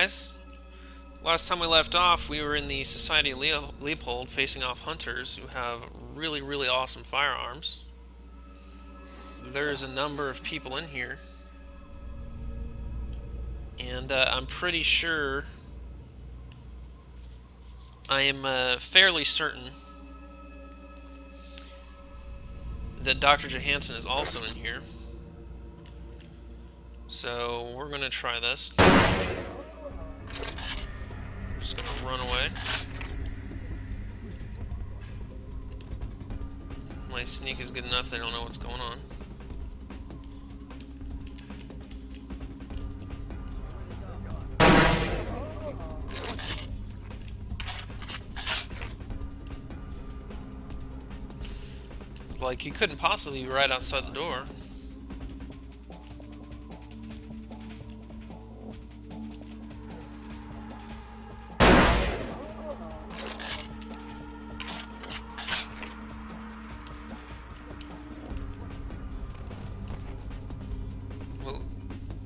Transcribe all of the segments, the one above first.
guys. Last time we left off, we were in the Society of Leopold facing off hunters who have really, really awesome firearms. There's a number of people in here, and I'm pretty sure, I am fairly certain that Dr. Johansson is also in here. So we're going to try this. We're just going to run away. My sneak is good enough, they don't know what's going on. It's like he couldn't possibly be right outside the door.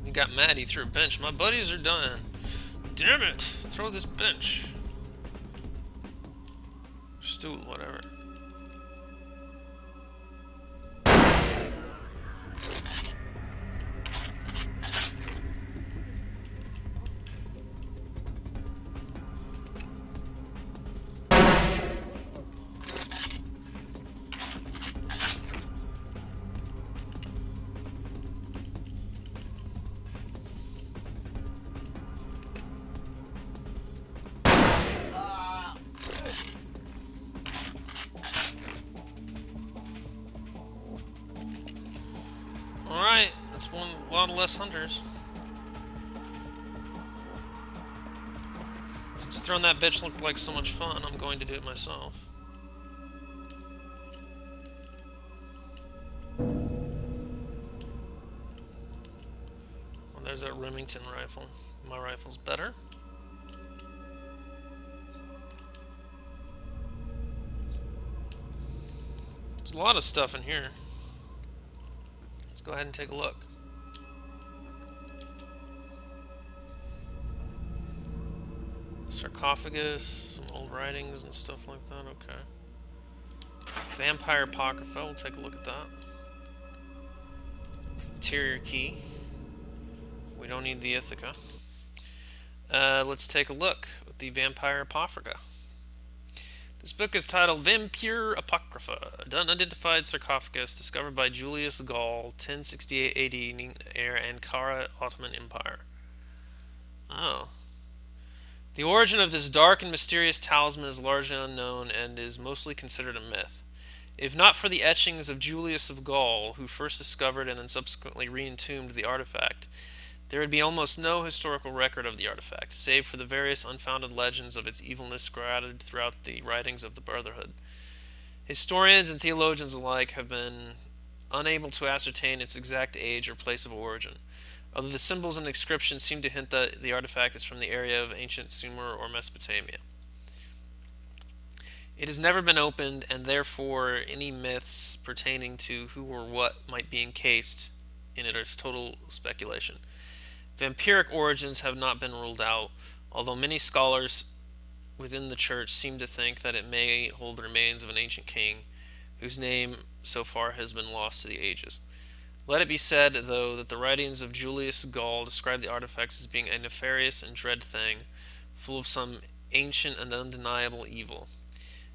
He got mad, he threw a bench. My buddies are done. Damn it! Throw this bench. Stool, whatever. Alright, that's a lot less hunters. Since throwing that bitch looked like so much fun, I'm going to do it myself. Well, there's that Remington rifle. My rifle's better. There's a lot of stuff in here. Let's go ahead and take a look. Sarcophagus, some old writings and stuff like that, okay. Vampire Apocrypha, we'll take a look at that. Interior key. We don't need the Ithaca. Let's take a look at the Vampire Apocrypha. This book is titled Vampire Apocrypha, an unidentified sarcophagus discovered by Julius Gaul, 1068 AD, in Ankara, Ottoman Empire. Oh. The origin of this dark and mysterious talisman is largely unknown and is mostly considered a myth. If not for the etchings of Julius of Gaul, who first discovered and then subsequently re-entombed the artifact, there would be almost no historical record of the artifact, save for the various unfounded legends of its evilness scattered throughout the writings of the Brotherhood. Historians and theologians alike have been unable to ascertain its exact age or place of origin, although the symbols and inscriptions seem to hint that the artifact is from the area of ancient Sumer or Mesopotamia. It has never been opened, and therefore any myths pertaining to who or what might be encased in it is total speculation. Vampiric origins have not been ruled out, although many scholars within the church seem to think that it may hold the remains of an ancient king, whose name so far has been lost to the ages. Let it be said, though, that the writings of Julius Gaul describe the artifacts as being a nefarious and dread thing, full of some ancient and undeniable evil.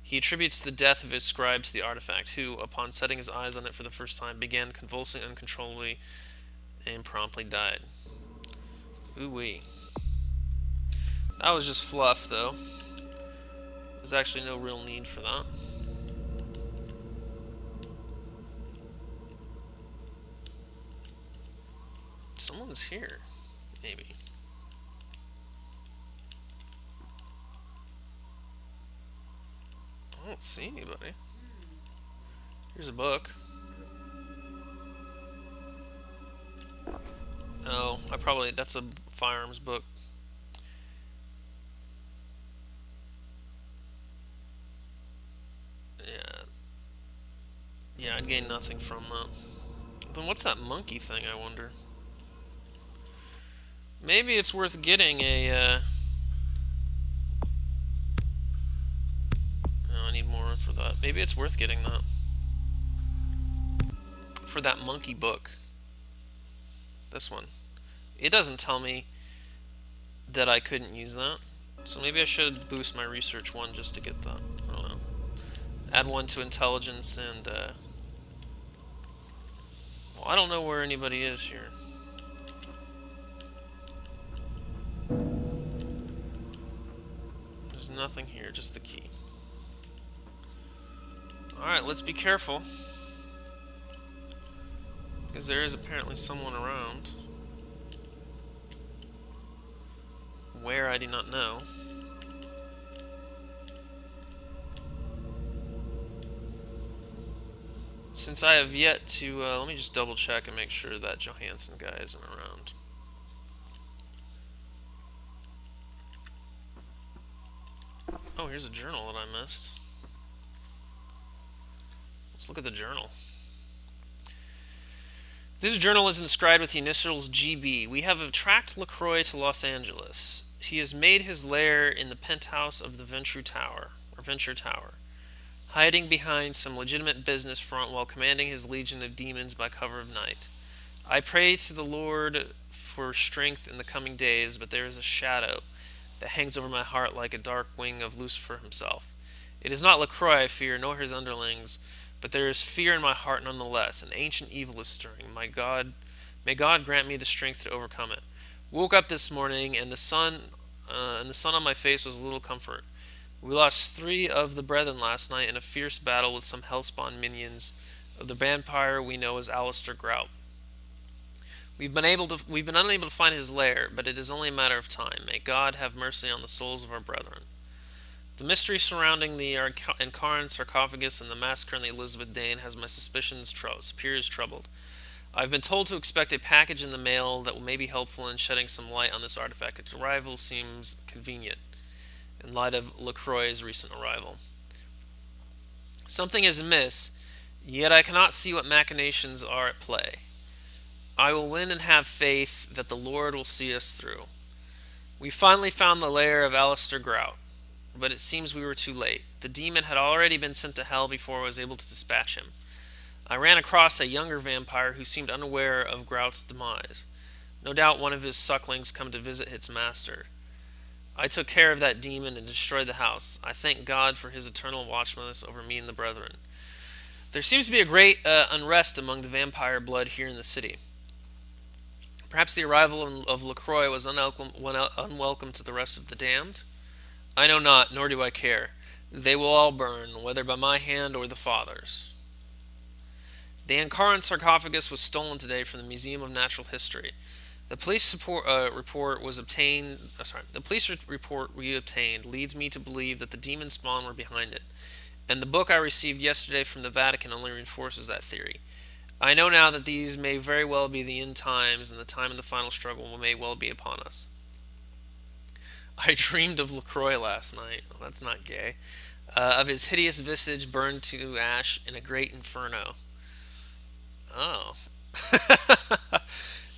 He attributes the death of his scribe to the artifact, who, upon setting his eyes on it for the first time, began convulsing uncontrollably and promptly died. Ooh-wee. That was just fluff, though. There's actually no real need for that. Someone's here, maybe. I don't see anybody. Here's a book. Oh, that's a firearms book. Yeah. Yeah, I'd gain nothing from that. Then what's that monkey thing, I wonder? Maybe it's worth getting a... oh, I need more for that. Maybe it's worth getting that. For that monkey book. This one. It doesn't tell me that I couldn't use that. So maybe I should boost my research one just to get that. I don't know. Add one to intelligence and... well, I don't know where anybody is here. There's nothing here, just the key. Alright, let's be careful. Because there is apparently someone around. Where, I do not know. Since I have yet to... let me just double check and make sure that Johansson guy isn't around. Oh, here's a journal that I missed. Let's look at the journal. This journal is inscribed with the initials GB. We have tracked LaCroix to Los Angeles. He has made his lair in the penthouse of the Venture Tower, hiding behind some legitimate business front while commanding his legion of demons by cover of night. I pray to the Lord for strength in the coming days, but there is a shadow that hangs over my heart like a dark wing of Lucifer himself. It is not LaCroix I fear, nor his underlings, but there is fear in my heart nonetheless. An ancient evil is stirring. May God grant me the strength to overcome it. Woke up this morning, and the sun on my face was little comfort. We lost 3 of the brethren last night in a fierce battle with some hellspawn minions of the vampire we know as Alistair Grout. We've been unable to find his lair, but it is only a matter of time. May God have mercy on the souls of our brethren. The mystery surrounding the Ankaran sarcophagus and the massacre on the Elizabeth Dane has my superiors troubled. I've been told to expect a package in the mail that may be helpful in shedding some light on this artifact. Its arrival seems convenient in light of LaCroix's recent arrival. Something is amiss, yet I cannot see what machinations are at play. I will win and have faith that the Lord will see us through. We finally found the lair of Alistair Grout, but it seems we were too late. The demon had already been sent to hell before I was able to dispatch him. I ran across a younger vampire who seemed unaware of Grout's demise. No doubt one of his sucklings come to visit its master. I took care of that demon and destroyed the house. I thank God for his eternal watchfulness over me and the brethren. There seems to be a great unrest among the vampire blood here in the city. Perhaps the arrival of LaCroix was unwelcome to the rest of the damned? I know not, nor do I care. They will all burn, whether by my hand or the Father's. The Ankaran sarcophagus was stolen today from the Museum of Natural History. The police report we obtained leads me to believe that the demon spawn were behind it, and the book I received yesterday from the Vatican only reinforces that theory. I know now that these may very well be the end times, and the time of the final struggle may well be upon us. I dreamed of LaCroix last night. Well, that's not gay. Of his hideous visage burned to ash in a great inferno. Oh.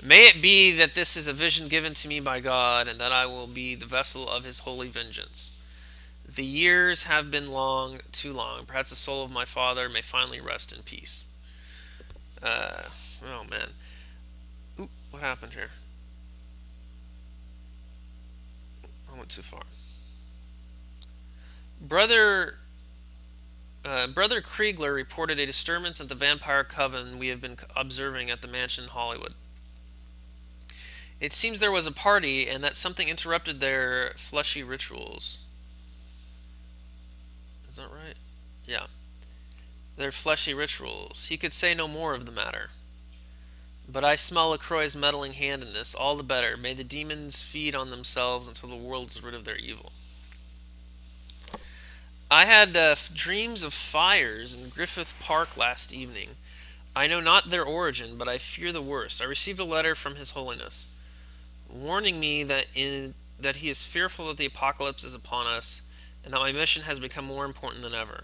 May it be that this is a vision given to me by God, and that I will be the vessel of his holy vengeance. The years have been long, too long. Perhaps the soul of my father may finally rest in peace. Oh man. Oop, what happened here? I went too far. Brother Kriegler reported a disturbance at the vampire coven we have been observing at the mansion in Hollywood. It seems there was a party and that something interrupted their fleshy rituals. Is that right? Yeah. Their fleshy rituals. He could say no more of the matter. But I smell LaCroix's meddling hand in this, all the better. May the demons feed on themselves until the world is rid of their evil. I had dreams of fires in Griffith Park last evening. I know not their origin, but I fear the worst. I received a letter from His Holiness, warning me that he is fearful that the apocalypse is upon us, and that my mission has become more important than ever.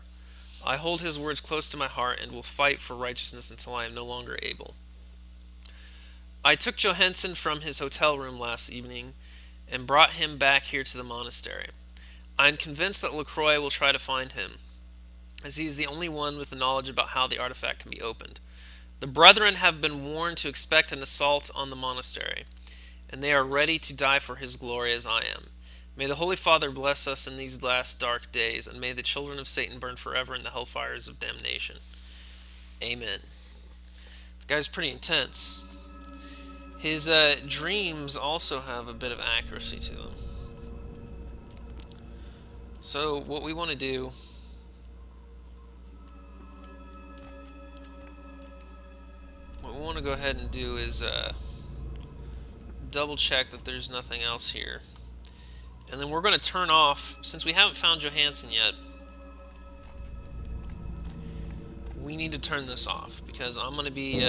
I hold his words close to my heart and will fight for righteousness until I am no longer able. I took Johansen from his hotel room last evening and brought him back here to the monastery. I am convinced that Lacroix will try to find him, as he is the only one with the knowledge about how the artifact can be opened. The brethren have been warned to expect an assault on the monastery, and they are ready to die for his glory as I am. May the Holy Father bless us in these last dark days, and may the children of Satan burn forever in the hellfires of damnation. Amen. The guy's pretty intense. His dreams also have a bit of accuracy to them. So what we want to do... What we want to go ahead and do is double check that there's nothing else here. And then we're going to turn off, since we haven't found Johansen yet, we need to turn this off, because I'm going to be,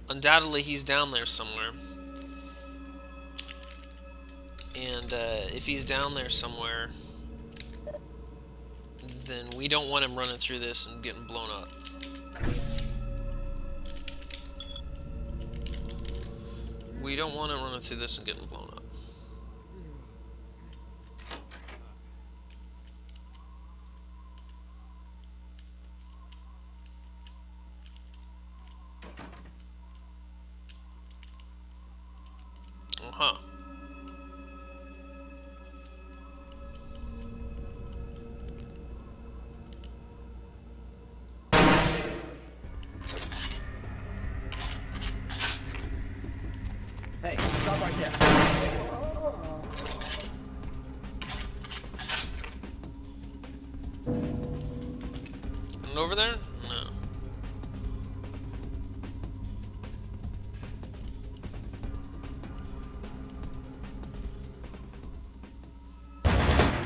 undoubtedly he's down there somewhere. And if he's down there somewhere, then we don't want him running through this and getting blown up. We don't want him running through this and getting blown up. Uh-huh. Hey, stop right there. And over there? No.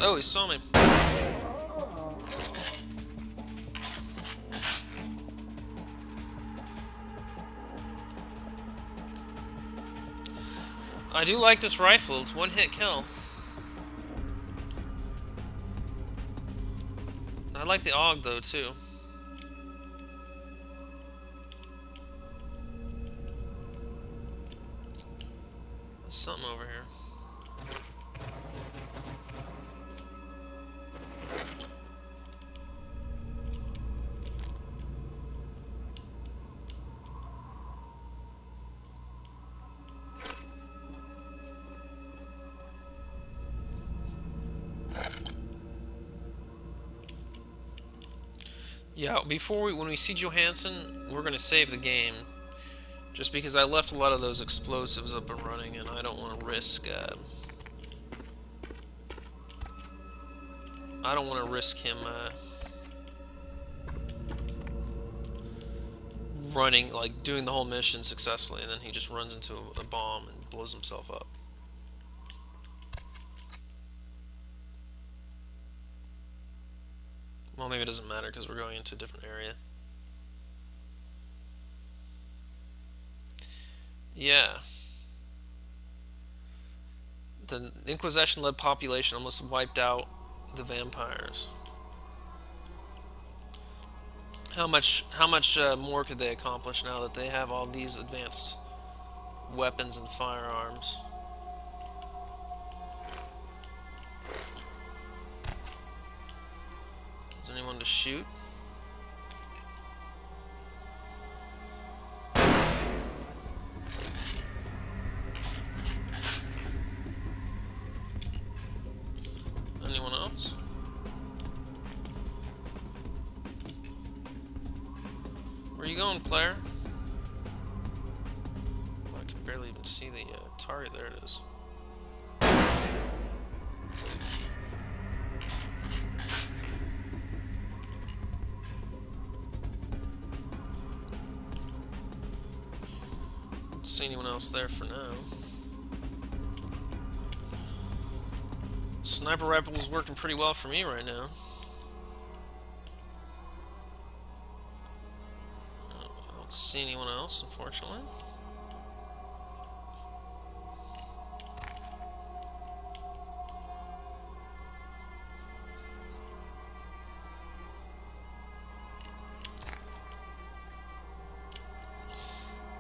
Oh, he saw me. I do like this rifle. It's one-hit kill. I like the AUG though too. There's something over here. Yeah, when we see Johansen, we're gonna save the game, just because I left a lot of those explosives up and running, and I don't want to risk. I don't want to risk him running, like doing the whole mission successfully, and then he just runs into a bomb and blows himself up. Well, maybe it doesn't matter because we're going into a different area. Yeah. The Inquisition-led population almost wiped out the vampires. How much more could they accomplish now that they have all these advanced weapons and firearms? Is there anyone to shoot? Anyone else? Where you going, player? Oh, I can barely even see the target. There it is. Don't see anyone else there for now. Sniper rifle is working pretty well for me right now. I don't see anyone else, unfortunately.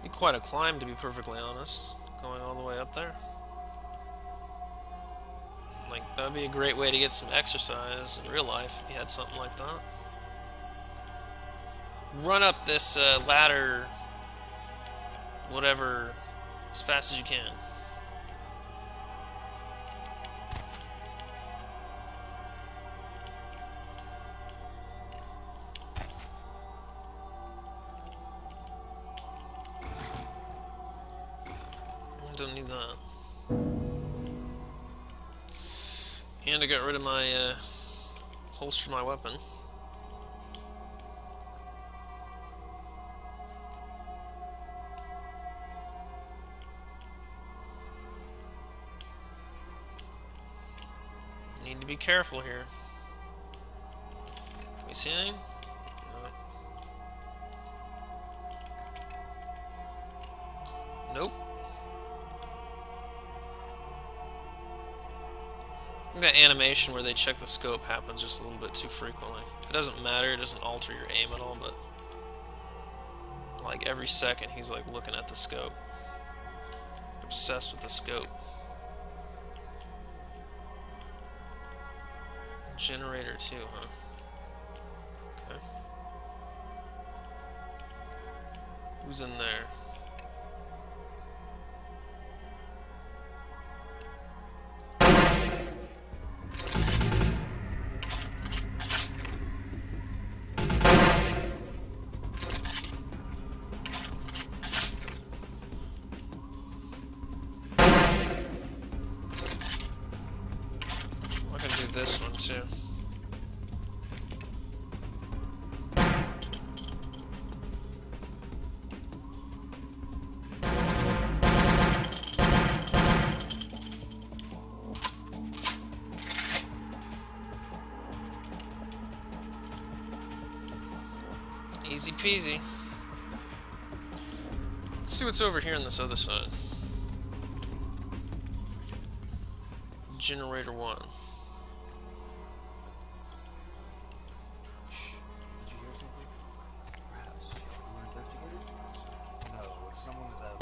Be Quite a climb, to be perfectly honest, going all the way up there. Like, that would be a great way to get some exercise in real life if you had something like that. Run up this ladder, whatever, as fast as you can. Don't need that. And I got rid of my holster my weapon. Need to be careful here. We see anything? Nope. That animation where they check the scope happens just a little bit too frequently. It doesn't matter, it doesn't alter your aim at all, but like every second he's like looking at the scope. Obsessed with the scope. Generator 2, huh? Okay. Who's in there? I can do this one too. Easy peasy. Let's see what's over here on this other side. Generator 1. Did you hear something? Perhaps you were investigated? No, if someone was out.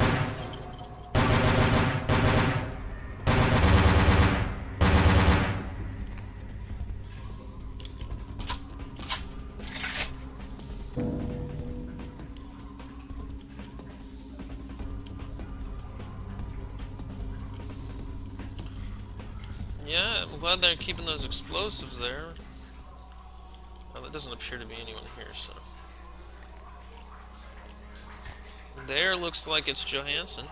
Yeah, I'm glad they're keeping those explosives there. Well, there doesn't appear to be anyone here, so. There looks like it's Johansson.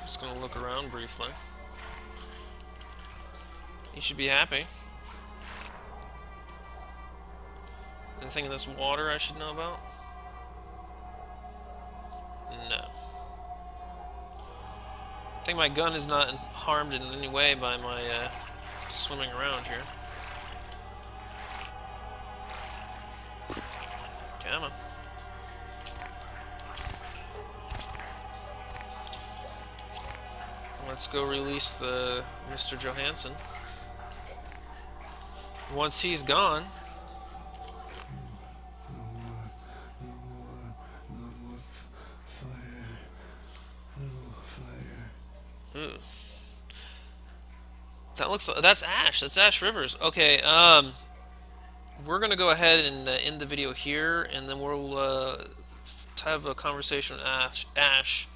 Just gonna look around briefly. He should be happy. Anything in this water I should know about? No. I think my gun is not harmed in any way by my swimming around here. Come on. Let's go release the Mr. Johansson. Once he's gone, ooh. That looks like, that's Ash. That's Ash Rivers. Okay, we're gonna go ahead and end the video here, and then we'll have a conversation with Ash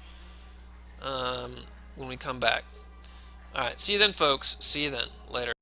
when we come back. All right, see you then, folks. See you then. Later.